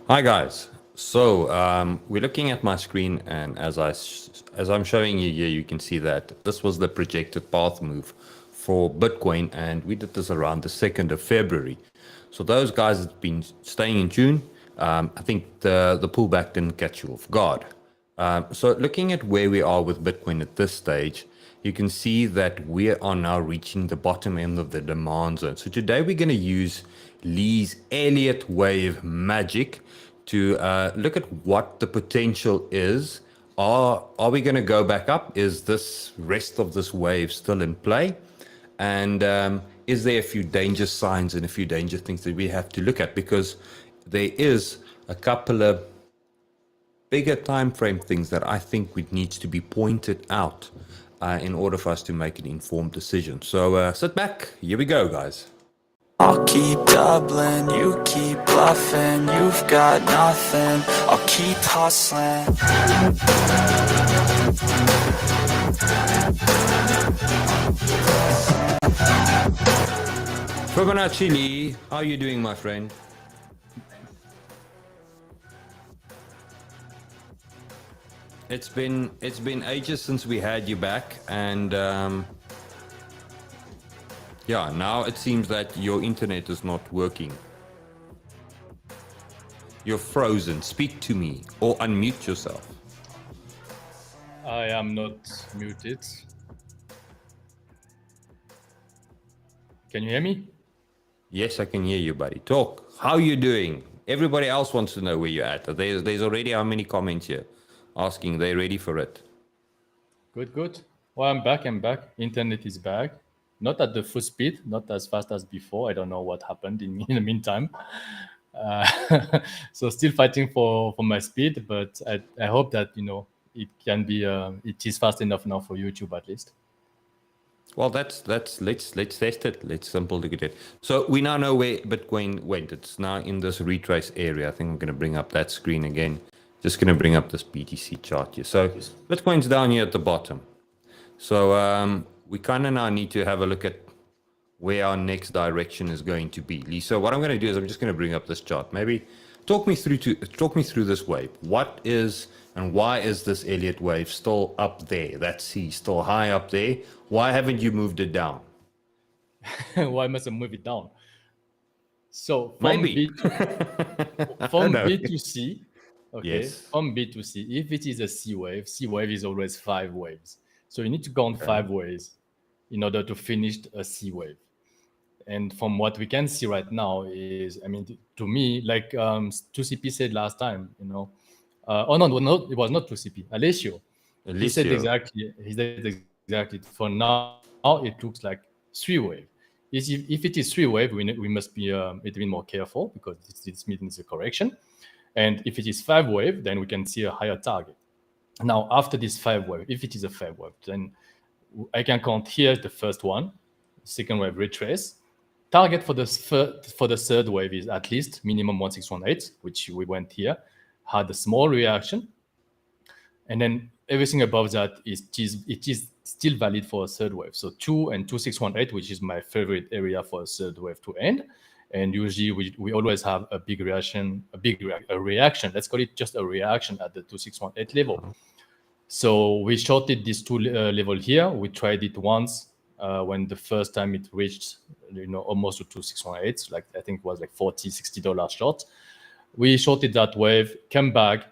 Hi guys. So we're looking at my screen, and as I'm showing you here, you can see that this was the projected path move for Bitcoin, and we did this around the 2nd of February. So those guys have been staying in tune. I think the pullback didn't catch you off guard. So looking at where we are with Bitcoin at this stage, you can see that we are now reaching the bottom end of the demand zone. So today we're going to use Lee's Elliot Wave magic to look at what the potential is. Are we going to go back up? Is this rest of this wave still in play? And is there a few danger signs and a few danger things that we have to look at? Because there is a couple of bigger time frame things that I think would needs to be pointed out in order for us to make an informed decision. So sit back. Here we go, guys. I'll keep doubling, you keep bluffing, you've got nothing, I'll keep hustling. Fibonacci Lee, how are you doing, my friend? It's been ages since we had you back, and yeah, now it seems that your internet is not working. You're frozen. Speak to me or unmute yourself. I am not muted. Can you hear me? Yes, I can hear you, buddy. Talk. How are you doing? Everybody else wants to know where you're at. There's already how many comments here asking they're ready for it. Good. Well, I'm back. Internet is back. Not at the full speed, not as fast as before. I don't know what happened in the meantime. So still fighting for my speed, but I hope that it can be it is fast enough now for YouTube at least. Well, let's test it. Let's simple look at it. So we now know where Bitcoin went. It's now in this retrace area. I think I'm going to bring up that screen again. Just going to bring up this BTC chart here. So Bitcoin's down here at the bottom. So we kind of now need to have a look at where our next direction is going to be. Lee, so what I'm going to do is I'm just going to bring up this chart. Maybe talk me through this wave. What is and why is this Elliott wave still up there? That C still high up there. Why haven't you moved it down? Why must I move it down? So from Maybe. B to C, okay, Yes. from B to C, if it is a C wave is always 5 waves. So you need to count 5 waves in order to finish a C wave. And from what we can see right now is, I mean, to me, like 2CP said last time, oh no, it was not 2CP, Alessio. He said exactly. For now, it looks like 3 wave. If it is 3 wave, we must be a little bit more careful because this means a correction. And if it is 5 wave, then we can see a higher target. Now, after this 5 wave, if it is a 5 wave, then I can count here the first one, second wave retrace. Target for the third wave is at least minimum 1618, which we went here, had a small reaction. And then everything above that it is still valid for a third wave. So 2 and 2618, which is my favorite area for a third wave to end. And usually we always have a big reaction, a reaction. Let's call it just a reaction at the 2618 level. So we shorted this 2 level here. We tried it once when the first time it reached, almost to 2618, like I think it was like $40-60 short. We shorted that wave, came back,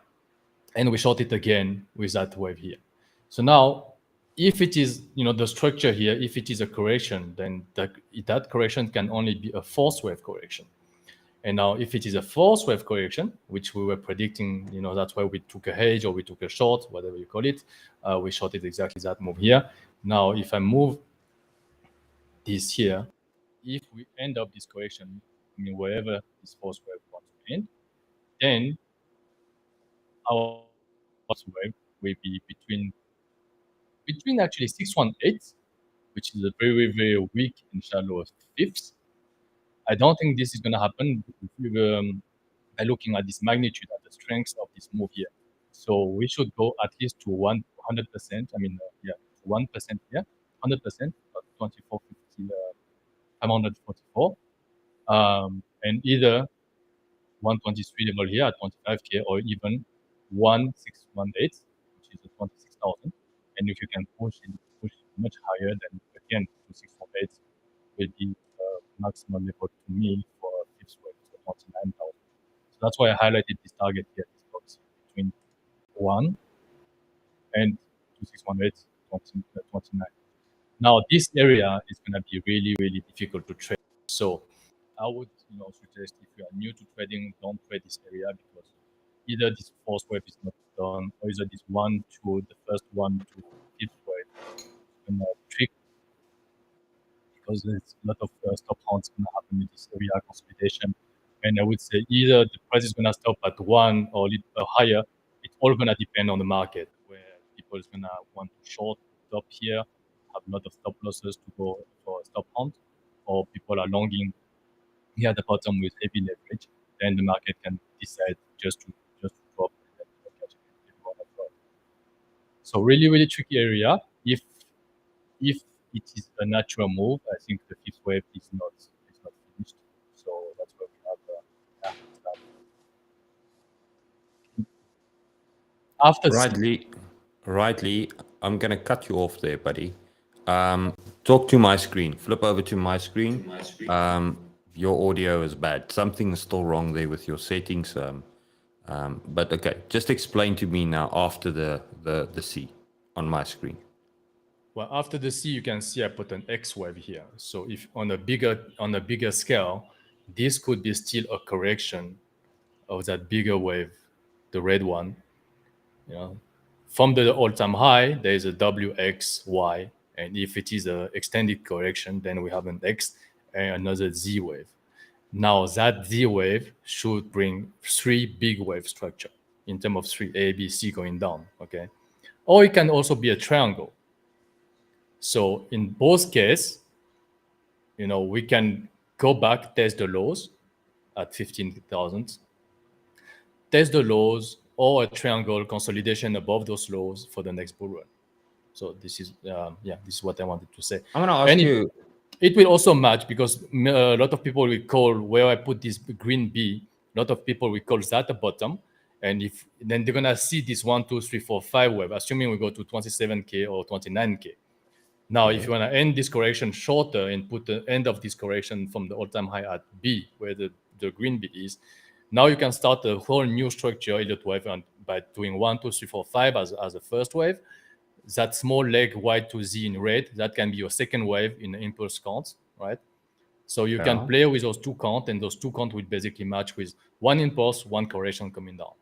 and we short it again with that wave here. So now, if it is, the structure here, if it is a correction, then that correction can only be a fourth wave correction. And now, if it is a fourth wave correction, which we were predicting, that's why we took a hedge or we took a short, whatever you call it, we shorted exactly that move here. Now, if I move this here, if we end up this correction, wherever this fourth wave wants to end, then our fourth wave will be between actually 618, which is a very, very weak and shallow fifth. I don't think this is going to happen by looking at this magnitude and the strength of this move here. So we should go at least to 100%. I mean, 1% here, 100%, 2450, 544. And either 123 level here at 25K, or even 1618, which is 26,000. And if you can push much higher, then again 2648 will be maximum level to me for fifth wave, so 29,000. So that's why I highlighted this target here, this box between 1 and 2618, 29. Now this area is going to be really, really difficult to trade. So I would, suggest if you are new to trading, don't trade this area, because either this fourth wave is not done, or either this the first 1 to 5th wave is going to trick, because there's a lot of stop counts going to happen in this area consolidation. And I would say either the price is going to stop at 1 or a little higher. It's all going to depend on the market, where people is going to want to short, stop here, have a lot of stop losses to go for a stop hunt, or people are longing here at the bottom with heavy leverage. Then the market can decide just to drop and then catch everyone as well. So really, really tricky area. If it is a natural move, I think the fifth wave is not finished. So that's where we have after Rightly, I'm gonna cut you off there, buddy. Talk to my screen. Flip over to my screen. Your audio is bad. Something is still wrong there with your settings. But okay, just explain to me now after the C on my screen. Well, after the C, you can see I put an X wave here. So if on a bigger scale, this could be still a correction of that bigger wave, the red one. From the all-time high, there is a WXY, and if it is an extended correction, then we have an X and another Z wave. Now that Z wave should bring 3 big wave structure in terms of 3 A, B, C going down. Okay, or it can also be a triangle. So in both cases, we can go back, test the lows at 15,000, test the lows, or a triangle consolidation above those lows for the next bull run. So this is this is what I wanted to say. I'm going to ask you. It will also match, because a lot of people will call where I put this green B. A lot of people will call that the bottom, and then they're gonna see this 1, 2, 3, 4, 5 wave, assuming we go to 27K or 29K. Now, if you want to end this correction shorter and put the end of this correction from the all-time high at B, where the green B is, now you can start a whole new structure, Elliot Wave, by doing 1, 2, 3, 4, 5 as a first wave. That small leg Y to Z in red, that can be your second wave in the impulse count, right? So you can play with those 2 count, and those 2 count will basically match with 1 impulse, 1 correction coming down.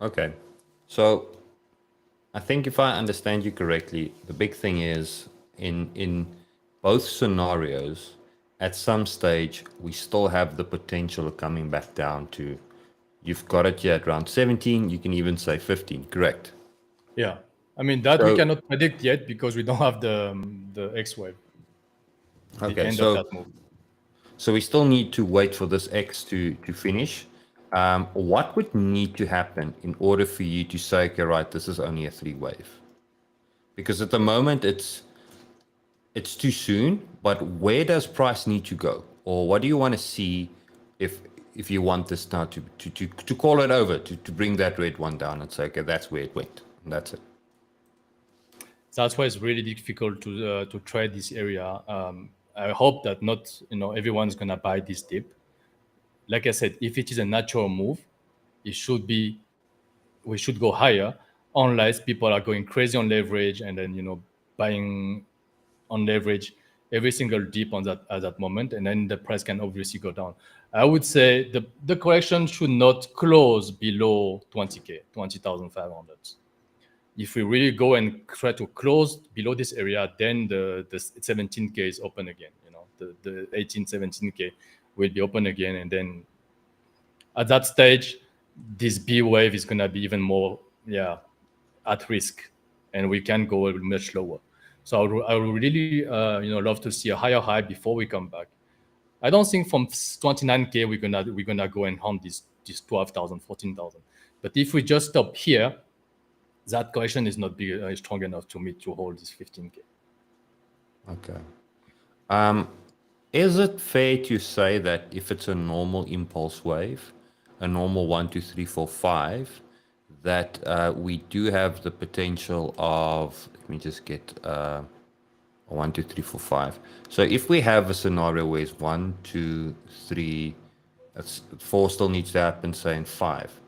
Okay. So I think if I understand you correctly, the big thing is in both scenarios, at some stage, we still have the potential of coming back down to, you've got it here at around 17, you can even say 15, correct? Yeah. I mean, that we cannot predict yet, because we don't have the X wave. Okay, end of that move. So we still need to wait for this X to finish. What would need to happen in order for you to say, okay, right, this is only a 3 wave? Because at the moment it's too soon, but where does price need to go? Or what do you want to see if you want this now to call it over, to bring that red one down and say, okay, that's where it went, and that's it? That's why it's really difficult to trade this area. I hope that not everyone's gonna buy this dip. Like I said, if it is a natural move, we should go higher, unless people are going crazy on leverage and then buying on leverage every single dip at that moment, and then the price can obviously go down. I would say the correction should not close below 20K, 20,500. If we really go and try to close below this area, then the 17K is open again. The 18, 17K will be open again, and then at that stage, this B wave is gonna be even more at risk, and we can go much lower. So I would really love to see a higher high before we come back. I don't think from 29K we're gonna go and hunt this 12,000, 14,000. But if we just stop here, that correction is not big, strong enough to hold this 15K. Okay. Is it fair to say that if it's a normal impulse wave, a normal 1, 2, 3, 4, 5, that we do have the potential of, let me just get 1, 2, 3, 4, 5. So if we have a scenario where it's 1, 2, 3, 4 still needs to happen, say in 5,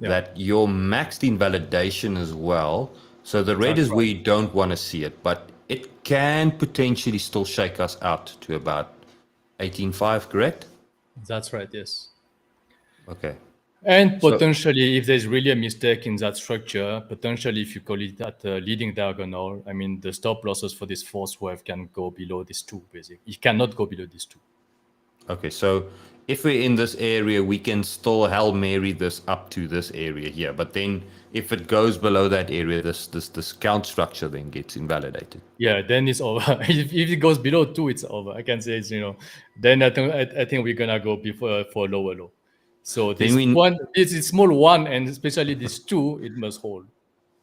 Yeah, that your maxed invalidation as well. So the red that's is where right. you don't want to see it, but it can potentially still shake us out to about 18.5, correct? That's right. Yes. Okay. And So potentially, if there's really a mistake in that structure, potentially if you call it that leading diagonal, I mean, the stop losses for this fourth wave can go below this two, basically. It cannot go below this two. okay, so if we're in this area, we can still Hail Mary this up to this area here. But then if it goes below that area, this count structure then gets invalidated. Yeah, then it's over. If it goes below two, it's over. I can say it's, then I think we're gonna go before for lower low. So Then this we one, it's small one, and especially this two, it must hold.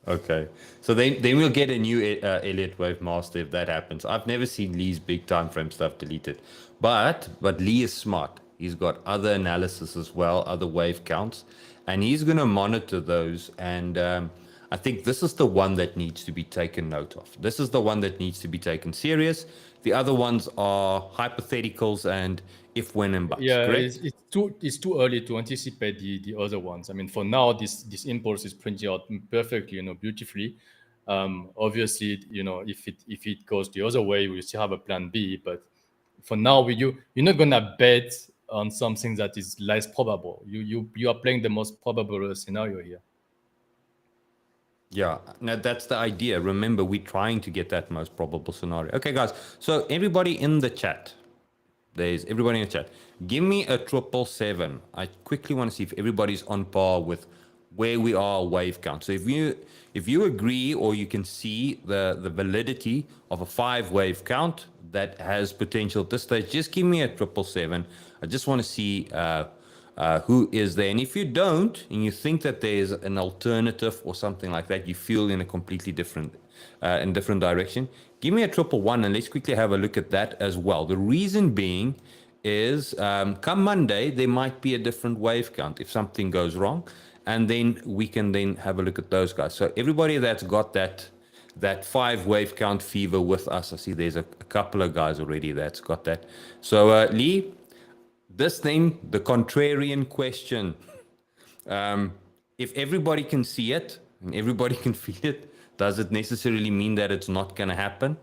Okay. So then we'll get a new Elliot Wave master if that happens. I've never seen Lee's big time frame stuff deleted. But Lee is smart. He's got other analysis as well, other wave counts, and he's going to monitor those. And I think this is the one that needs to be taken note of. This is the one that needs to be taken serious. The other ones are hypotheticals and if, when, and buts, Yeah, correct? it's too early to anticipate the other ones. I mean, for now, this impulse is printing out perfectly, beautifully. Obviously, if it goes the other way, we still have a plan B. But for now, you're not gonna bet on something that is less probable. You are playing the most probable scenario here. Yeah, no, that's the idea. Remember, we're trying to get that most probable scenario. Okay, guys. So everybody in the chat, there's everybody in the chat. Give me a 777. I quickly want to see if everybody's on par with where we are wave count. So if you agree or you can see the validity of a 5 wave count that has potential at this stage, just give me a 777. I just want to see who is there. And if you don't, and you think that there's an alternative or something like that, you feel in a completely different direction, give me a 111 and let's quickly have a look at that as well. The reason being is come Monday, there might be a different wave count if something goes wrong. And then we can then have a look at those guys. So everybody that's got that 5 wave count fever with us, I see there's a couple of guys already that's got that. So Lee, this thing, the contrarian question, if everybody can see it and everybody can feel it, does it necessarily mean that it's not going to happen?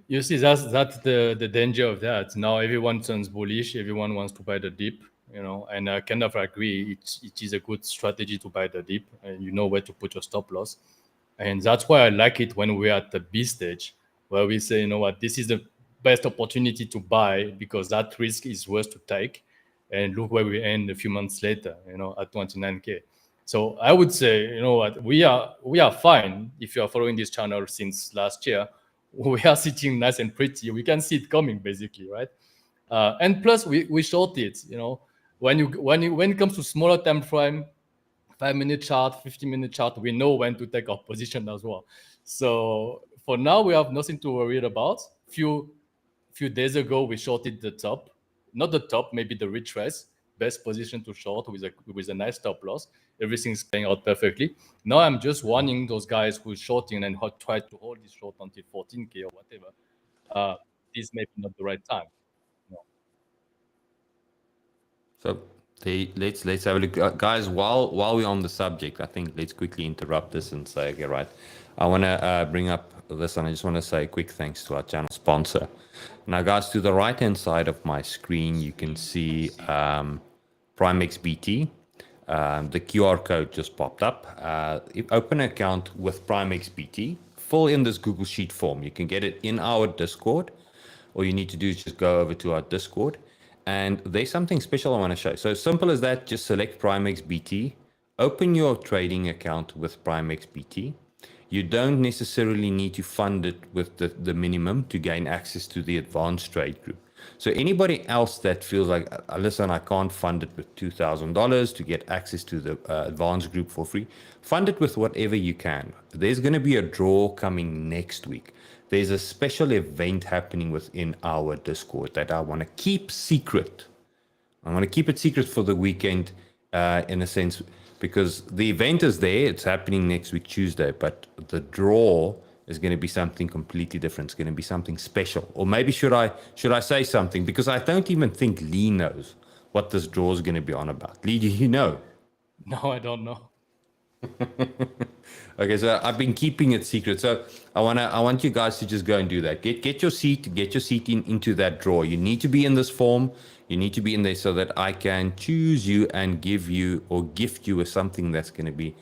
You see, that's the danger of that. Now everyone turns bullish. Everyone wants to buy the dip, and I kind of agree. It is a good strategy to buy the dip, and you know where to put your stop loss. And that's why I like it when we're at the B stage, where we say, you know what, this is the best opportunity to buy because that risk is worth to take. And look where we end a few months later, at 29K. So I would say, you know what, we are fine if you are following this channel since last year. We are sitting nice and pretty. We can see it coming, basically, right? And plus, we short it. When it comes to smaller time frame, 5-minute chart, 15-minute chart, we know when to take our position as well. So for now, we have nothing to worry about. Few days ago, we shorted the top, not the top, maybe the retrace, best position to short with a nice stop loss. Everything's playing out perfectly. Now I'm just warning those guys who are shorting and who try to hold this short until 14K or whatever. This may be not the right time. No. So let's have a look, guys. While we're on the subject, I think let's quickly interrupt this and say, okay, right. I want to bring up this, and I just want to say a quick thanks to our channel sponsor. Now, guys, to the right-hand side of my screen, you can see PrimeXBT. The QR code just popped up. Open an account with PrimeXBT. Fill in this Google Sheet form. You can get it in our Discord. All you need to do is just go over to our Discord. And there's something special I want to show. So simple as that, just select PrimeXBT. Open your trading account with PrimeXBT. You don't necessarily need to fund it with the minimum to gain access to the advanced trade group. So anybody else that feels like, listen, I can't fund it with $2,000 to get access to the advanced group for free, fund it with whatever you can. There's going to be a draw coming next week. there's a special event happening within our Discord that I want to keep secret. I want to keep it secret for the weekend, in a sense, because the event is there. It's happening next week, Tuesday, but the draw is going to be something completely different. It's going to be something special. Or maybe should I say something? Because I don't even think Lee knows what this draw is going to be on about. Lee, do you know? No, I don't know. Okay, so I've been keeping it secret. So I want you guys to just go and do that. Get your seat into that draw. You need to be in this form. You need to be in there so that I can choose you and give you or gift you with something that's going to be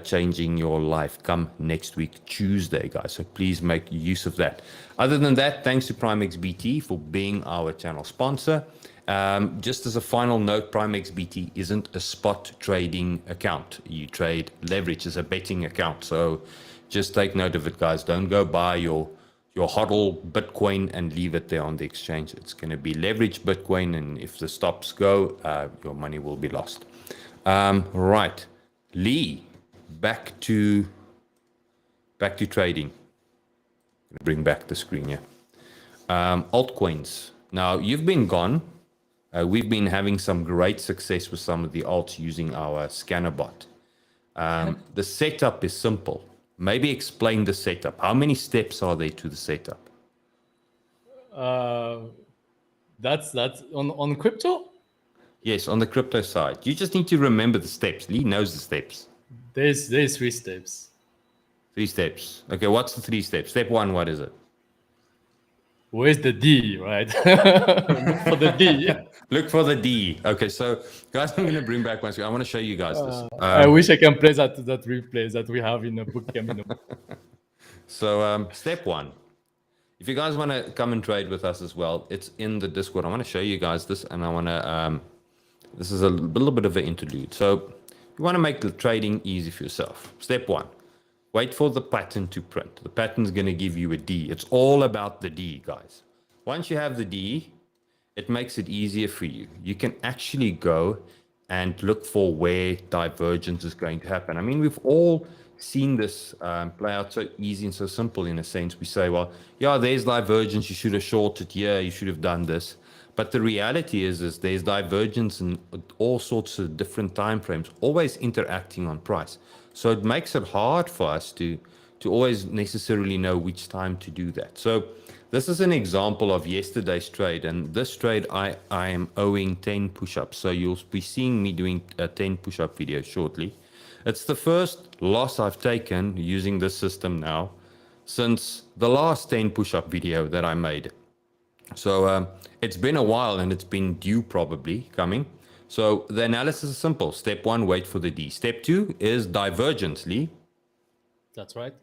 changing your life come next week, Tuesday, guys. So please make use of that. Other than that, thanks to PrimeXBT for being our channel sponsor. Just as a final note, PrimeXBT isn't a spot trading account. You trade leverage as a betting account. So just take note of it, guys. Don't go buy your hodl Bitcoin and leave it there on the exchange. It's going to be leveraged Bitcoin, and if the stops go, your money will be lost. Right, Lee, back to trading. Bring back the screen here. Altcoins. Now you've been gone. We've been having some great success with some of the alts using our scanner bot. The setup is simple. Maybe explain the setup. How many steps are there to the setup? That's on crypto? Yes, on the crypto side. You just need to remember the steps. Lee knows the steps. There's 3 steps. 3 steps. Okay, what's the 3 steps? Step 1, what is it? Where's the D, right? Look for the D. Look for the D. Okay, so guys, I'm going to bring back my screen. I want to show you guys this. I wish I can play that replay that we have in the bootcamp. So step 1, if you guys want to come and trade with us as well, it's in the Discord. I want to show you guys this, and I want to, this is a little bit of an interlude. So you want to make the trading easy for yourself. Step 1, wait for the pattern to print. The pattern is going to give you a D. It's all about the D, guys. Once you have the D, it makes it easier for you. You can actually go and look for where divergence is going to happen. I mean, we've all seen this play out so easy and so simple in a sense. We say, well, yeah, there's divergence. You should have shorted here. You should have done this. But the reality is there's divergence in all sorts of different time frames, always interacting on price. So it makes it hard for us to always necessarily know which time to do that. So this is an example of yesterday's trade, and this trade I am owing 10 push-ups. So you'll be seeing me doing a 10 push-up video shortly. It's the first loss I've taken using this system now since the last 10 push-up video that I made. So it's been a while, and it's been due probably coming. So the analysis is simple. Step 1, wait for the D. Step 2 is divergence, Lee. That's right.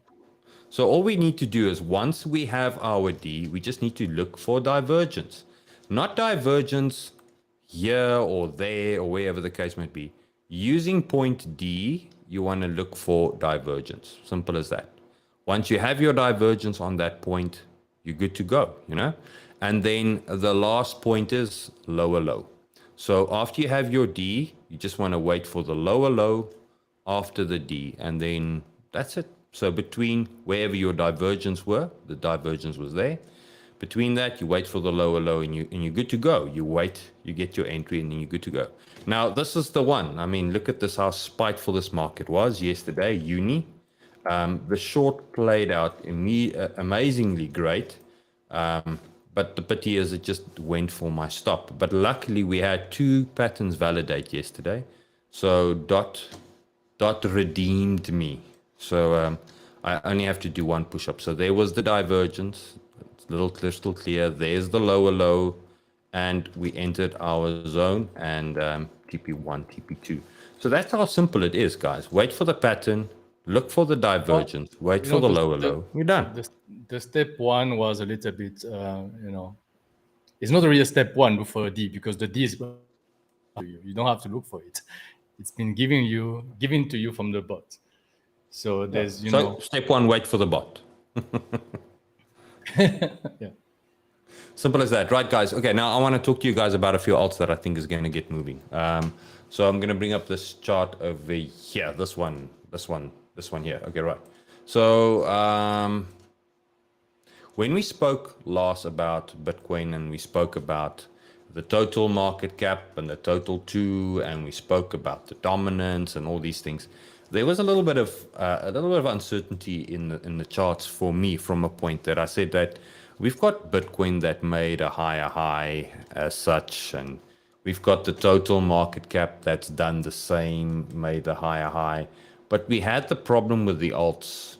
So all we need to do is once we have our D, we just need to look for divergence. Not divergence here or there or wherever the case might be. Using point D, you want to look for divergence. Simple as that. Once you have your divergence on that point, you're good to go, you know? And then the last point is lower low. So after you have your D, you just want to wait for the lower low after the D, and then that's it. So between wherever your divergence were, the divergence was there. Between that, you wait for the lower low, and you're good to go. You wait, you get your entry, and then you're good to go. Now, this is the one. I mean, look at this, how spiteful this market was yesterday, uni. The short played out amazingly great. But the pity is it just went for my stop. But luckily, we had 2 patterns validate yesterday. So dot redeemed me. So I only have to do 1 push-up. So there was the divergence. It's a little crystal clear. There's the lower low. And we entered our zone and TP1, TP2. So that's how simple it is, guys. Wait for the pattern. Look for the divergence. Wait for the lower low. You're done. The step 1 was a little bit, it's not really a step 1 before a D, because the D is you don't have to look for it. It's been given to you from the bot. So there's, step 1, wait for the bot. Yeah. Simple as that. Right, guys. Okay, now I want to talk to you guys about a few alts that I think is going to get moving. So I'm going to bring up this chart over here. This one here. Okay, right. So when we spoke last about Bitcoin and we spoke about the total market cap and the total two, and we spoke about the dominance and all these things, there was a little bit of uncertainty in the charts for me from a point that I said that we've got Bitcoin that made a higher high as such, and we've got the total market cap that's done the same, made a higher high, but we had the problem with the alts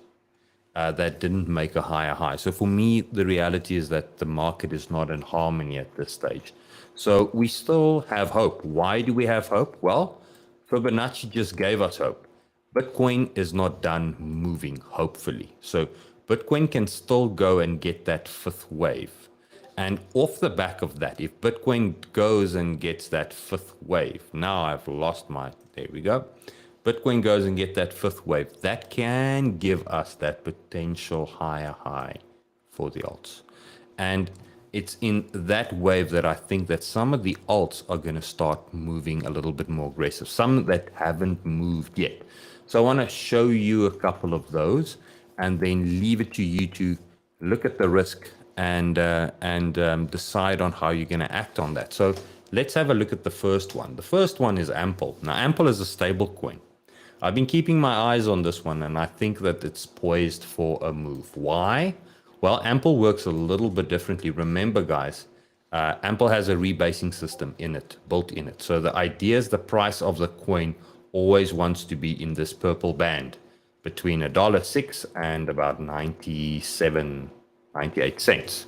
that didn't make a higher high. So for me, the reality is that the market is not in harmony at this stage. So we still have hope. Why do we have hope? Well, Fibonacci just gave us hope. Bitcoin is not done moving, hopefully. So Bitcoin can still go and get that fifth wave. And off the back of that, if Bitcoin goes and gets that fifth wave, now I've lost my, there we go. Bitcoin goes and get that fifth wave, that can give us that potential higher high for the alts. And it's in that wave that I think that some of the alts are going to start moving a little bit more aggressive, some that haven't moved yet. So I want to show you a couple of those and then leave it to you to look at the risk and decide on how you're going to act on that. So let's have a look at the first one. The first one is Ample. Now, Ample is a stable coin. I've been keeping my eyes on this one, and I think that it's poised for a move. Why? Well, Ample works a little bit differently. Remember, guys, Ample has a rebasing system in it, built in it. So the idea is the price of the coin always wants to be in this purple band between $1.06 and about 97, 98 cents.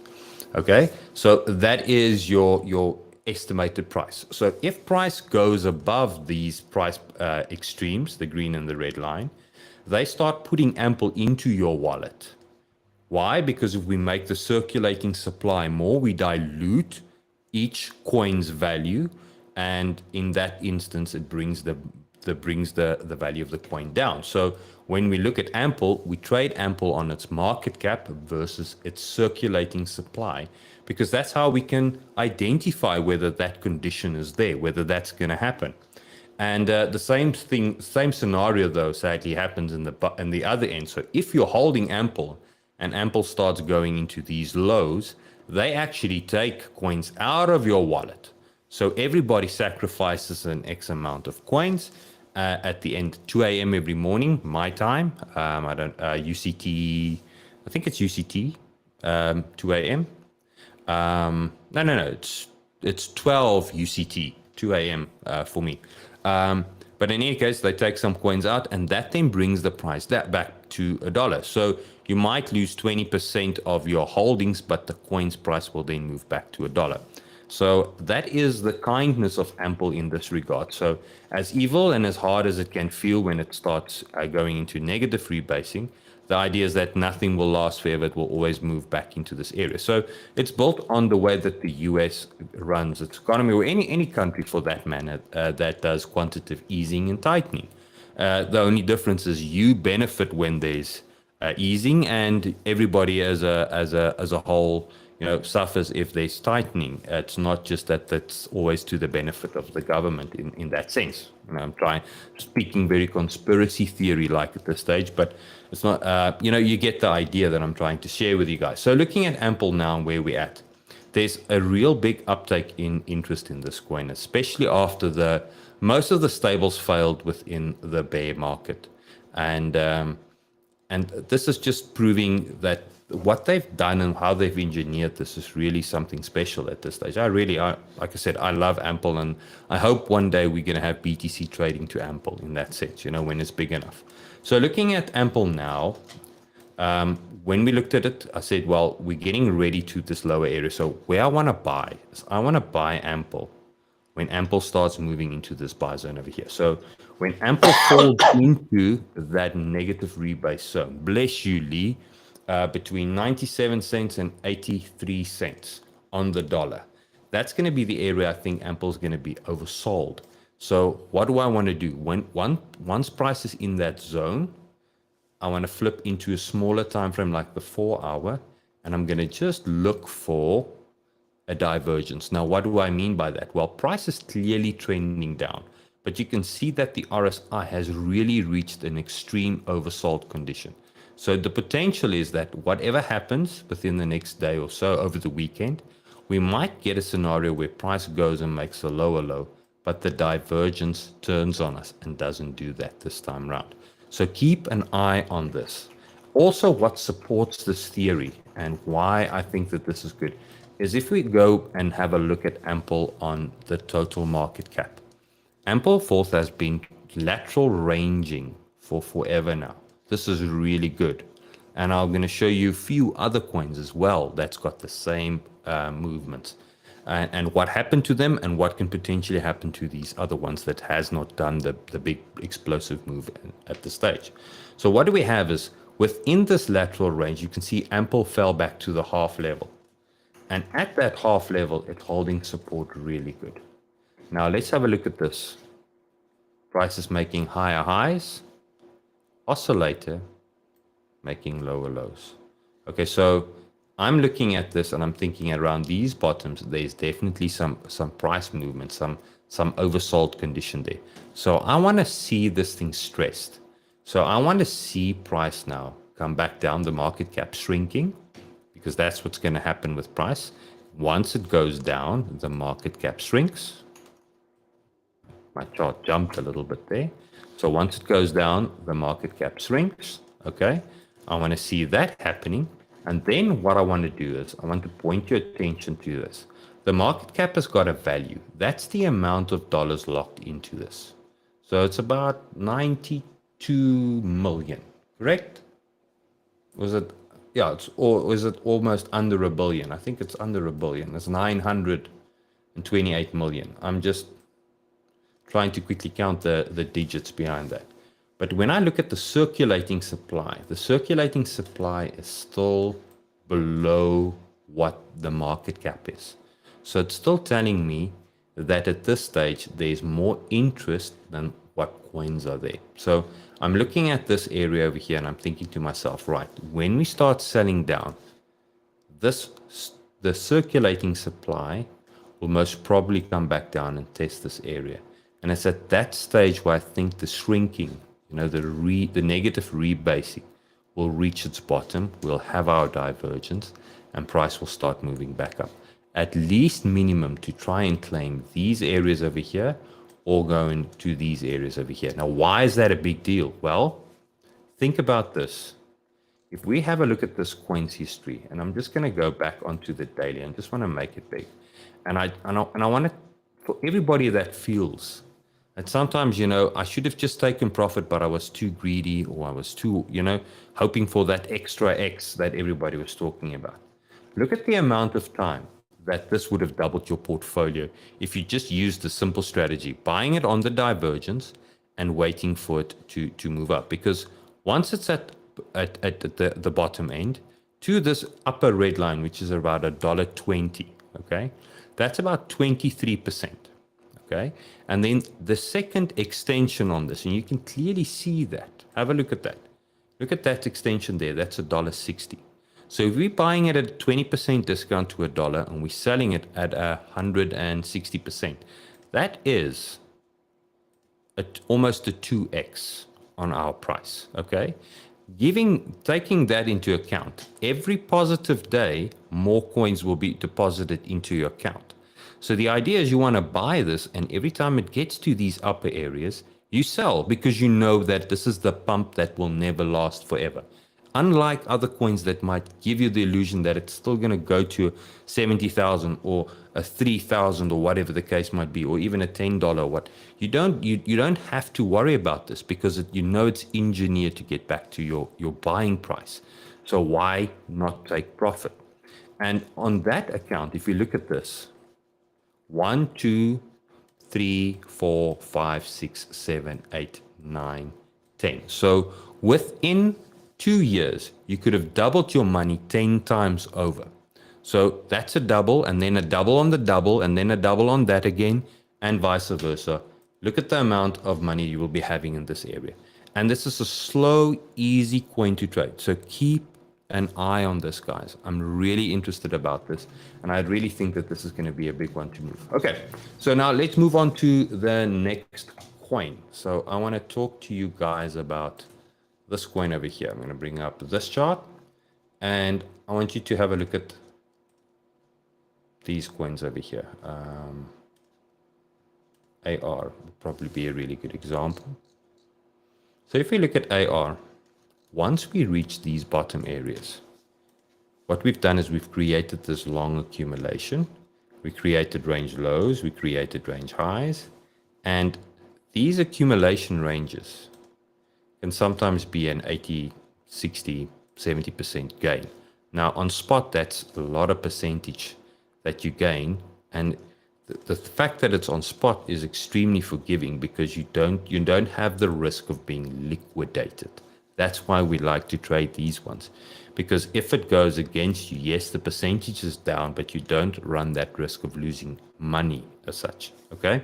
Okay, so that is your estimated price. So if price goes above these price extremes, the green and the red line, they start putting Ample into your wallet. Why? Because if we make the circulating supply more, we dilute each coin's value, and in that instance, it brings the value of the coin down. So when we look at Ample, we trade Ample on its market cap versus its circulating supply, because that's how we can identify whether that condition is there, whether that's going to happen. And the same scenario, though, sadly happens in the other end. So if you're holding Ample and Ample starts going into these lows, they actually take coins out of your wallet. So everybody sacrifices an X amount of coins at the end, 2 a.m. every morning, my time. UCT, I think it's UCT, 2 a.m. No, it's 12 UCT, 2 a.m. For me. But in any case, they take some coins out, and that then brings the price back to $1. So you might lose 20% of your holdings, but the coin's price will then move back to $1. So that is the kindness of Ample in this regard. So as evil and as hard as it can feel when it starts going into negative rebasing, the idea is that nothing will last forever. It will always move back into this area. So it's built on the way that the US runs its economy, or any country for that matter, that does quantitative easing and tightening. The only difference is you benefit when there's easing, and everybody as a whole, suffers if there's tightening. It's not just that's always to the benefit of the government in that sense. I'm speaking very conspiracy theory like at this stage, but it's not, you get the idea that I'm trying to share with you guys. So looking at Ample now and where we're at, there's a real big uptake in interest in this coin, especially after most of the stables failed within the bear market. And this is just proving that what they've done and how they've engineered this is really something special at this stage. Like I said, I love Ample, and I hope one day we're going to have BTC trading to Ample in that sense, when it's big enough. So looking at Ample now, when we looked at it, I said, well, we're getting ready to this lower area. So where I want to buy is I want to buy Ample when Ample starts moving into this buy zone over here. So when Ample falls into that negative rebase zone, bless you, Lee, between 97 cents and 83 cents on the dollar. That's going to be the area I think Ample is going to be oversold. So what do I want to do? Once price is in that zone, I want to flip into a smaller time frame like the 4 hour, and I'm going to just look for a divergence. Now, what do I mean by that? Well, price is clearly trending down, but you can see that the RSI has really reached an extreme oversold condition. So the potential is that whatever happens within the next day or so over the weekend, we might get a scenario where price goes and makes a lower low, but the divergence turns on us and doesn't do that this time round. So keep an eye on this. Also, what supports this theory and why I think that this is good is if we go and have a look at Ample on the total market cap. Ample Fourth has been lateral ranging for forever now. This is really good. And I'm going to show you a few other coins as well that's got the same movements. And what happened to them and what can potentially happen to these other ones that has not done the big explosive move at this stage. So what do we have is within this lateral range, you can see Ample fell back to the half level. And at that half level, it's holding support really good. Now let's have a look at this. Price is making higher highs. Oscillator making lower lows. Okay, so I'm looking at this and I'm thinking around these bottoms, there's definitely some price movement, some oversold condition there. So I want to see this thing stressed. So I want to see price now come back down, the market cap shrinking, because that's what's going to happen with price. Once it goes down, the market cap shrinks. My chart jumped a little bit there. So once it goes down, the market cap shrinks. Okay, I want to see that happening. And then what I want to do is I want to point your attention to this. The market cap has got a value. That's the amount of dollars locked into this. So it's about 92 million, correct? Was it? Yeah, or is it almost under a billion? I think it's under a billion. It's 928 million. I'm just trying to quickly count the digits behind that. But when I look at the circulating supply is still below what the market cap is. So it's still telling me that at this stage, there's more interest than what coins are there. So I'm looking at this area over here and I'm thinking to myself, right, when we start selling down, the circulating supply will most probably come back down and test this area. And it's at that stage where I think the shrinking, the negative rebasing will reach its bottom. We'll have our divergence and price will start moving back up. At least minimum to try and claim these areas over here or go into these areas over here. Now, why is that a big deal? Well, think about this. If we have a look at this coin's history, and I'm just going to go back onto the daily and just want to make it big. And I want to, for everybody that feels and sometimes, I should have just taken profit, but I was too greedy or I was too, hoping for that extra X that everybody was talking about. Look at the amount of time that this would have doubled your portfolio if you just used the simple strategy, buying it on the divergence and waiting for it to move up. Because once it's at the bottom end to this upper red line, which is about $1.20, okay, that's about 23%. Okay, and then the second extension on this, and you can clearly see that. Have a look at that. Look at that extension there. That's $1.60. So if we're buying it at a 20% discount to $1 and we're selling it at 160%, that is almost a 2x on our price. Okay, taking that into account, every positive day, more coins will be deposited into your account. So the idea is you want to buy this, and every time it gets to these upper areas, you sell because you know that this is the pump that will never last forever. Unlike other coins that might give you the illusion that it's still going to go to 70,000 or a 3,000 or whatever the case might be, or even a $10. You don't have to worry about this because it's engineered to get back to your buying price. So why not take profit? And on that account, if you look at this, 1, 2, 3, 4, 5, 6, 7, 8, 9, 10. So within 2 years, you could have doubled your money 10 times over. So that's a double, and then a double on the double, and then a double on that again, and vice versa. Look at the amount of money you will be having in this area. And this is a slow, easy coin to trade. So keep an eye on this, guys. I'm really interested about this, and I really think that this is going to be a big one to move. Okay, so now let's move on to the next coin. So I want to talk to you guys about this coin over here. I'm going to bring up this chart, and I want you to have a look at these coins over here. AR would probably be a really good example. So if we look at AR, once we reach these bottom areas, what we've done is we've created this long accumulation. We created range lows, we created range highs, and these accumulation ranges can sometimes be an 80, 60, 70% gain. Now on spot, that's a lot of percentage that you gain, and the fact that it's on spot is extremely forgiving because you don't have the risk of being liquidated. That's why we like to trade these ones, because if it goes against you, yes, the percentage is down, but you don't run that risk of losing money as such. Okay,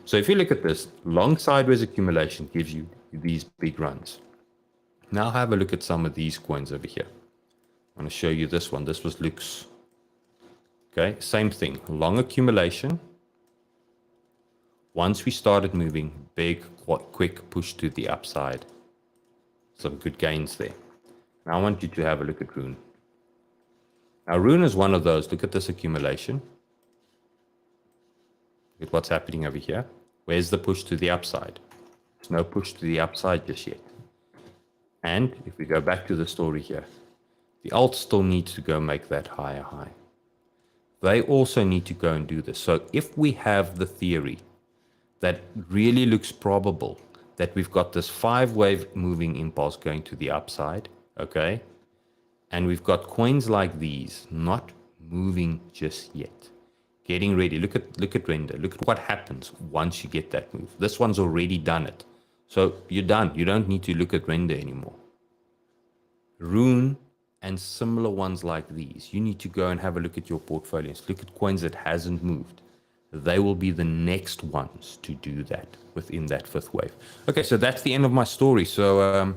so if you look at this, long sideways accumulation gives you these big runs. Now have a look at some of these coins over here. I'm going to show you this one. This was Luke's. Okay, same thing, long accumulation. Once we started moving, big, quick push to the upside. Some good gains there. Now I want you to have a look at Rune. Now Rune is one of those. Look at this accumulation. Look at what's happening over here. Where's the push to the upside? There's no push to the upside just yet. And if we go back to the story here, the alt still needs to go make that higher high. They also need to go and do this. So if we have the theory that really looks probable that we've got this 5-wave moving impulse going to the upside, okay, and we've got coins like these not moving just yet, getting ready. Look at render. Look at what happens once you get that move. This one's already done it. So you're done. You don't need to look at render anymore. Rune and similar ones like these, you need to go and have a look at your portfolios. Look at coins that hasn't moved. They will be the next ones to do that within that 5th wave. Okay, so that's the end of my story. So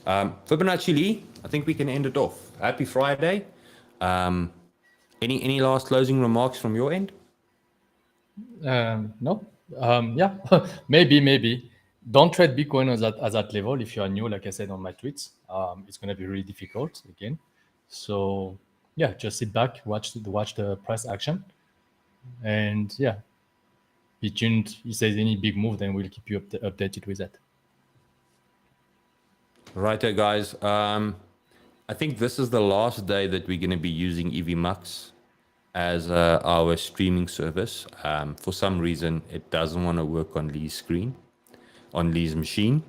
Fibonacci Lee, I think we can end it off. Happy Friday. Any last closing remarks from your end? No. Yeah, maybe. Don't trade Bitcoin at that level if you are new, like I said on my tweets. It's going to be really difficult again. So yeah, just sit back, watch the price action, and yeah, be tuned. If there's any big move, then we'll keep you updated with that. Righto, guys. I think this is the last day that we're going to be using EVMux as our streaming service. For some reason, it doesn't want to work on Lee's screen, on Lee's machine,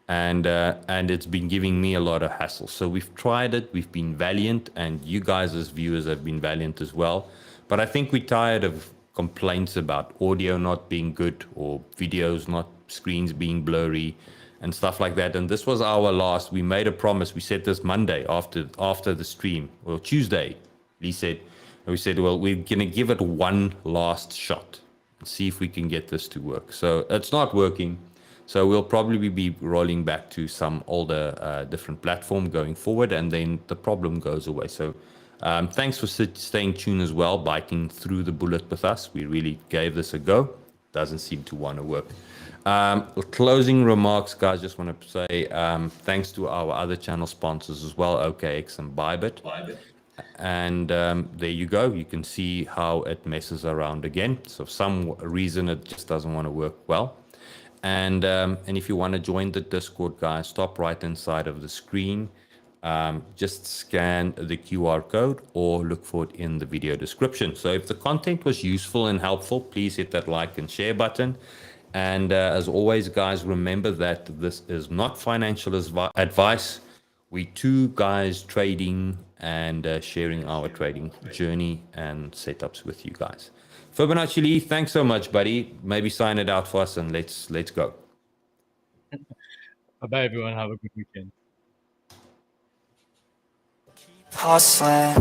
and it's been giving me a lot of hassle. So we've tried it. We've been valiant, and you guys as viewers have been valiant as well. But I think we're tired of complaints about audio not being good or videos not, screens being blurry and stuff like that. And this was our last. We made a promise. We said this Monday after the stream, or Tuesday, Lee said, and we said, well, we're going to give it one last shot and see if we can get this to work. So it's not working. So we'll probably be rolling back to some older, different platform going forward, and then the problem goes away. So thanks for staying tuned as well, biting through the bullet with us. We really gave this a go. Doesn't seem to want to work. Closing remarks, guys. Just want to say thanks to our other channel sponsors as well, OKX and Bybit. And there you go. You can see how it messes around again. So for some reason it just doesn't want to work well. And if you want to join the Discord, guys, top right hand side of the screen, just scan the QR code or look for it in the video description. So if the content was useful and helpful, please hit that like and share button. And as always, guys, remember that this is not financial advice. We two guys trading and sharing our trading journey and setups with you guys. Fibonacci Lee, thanks so much, buddy. Maybe sign it out for us and let's go. Bye, everyone. Have a good weekend. Hustling.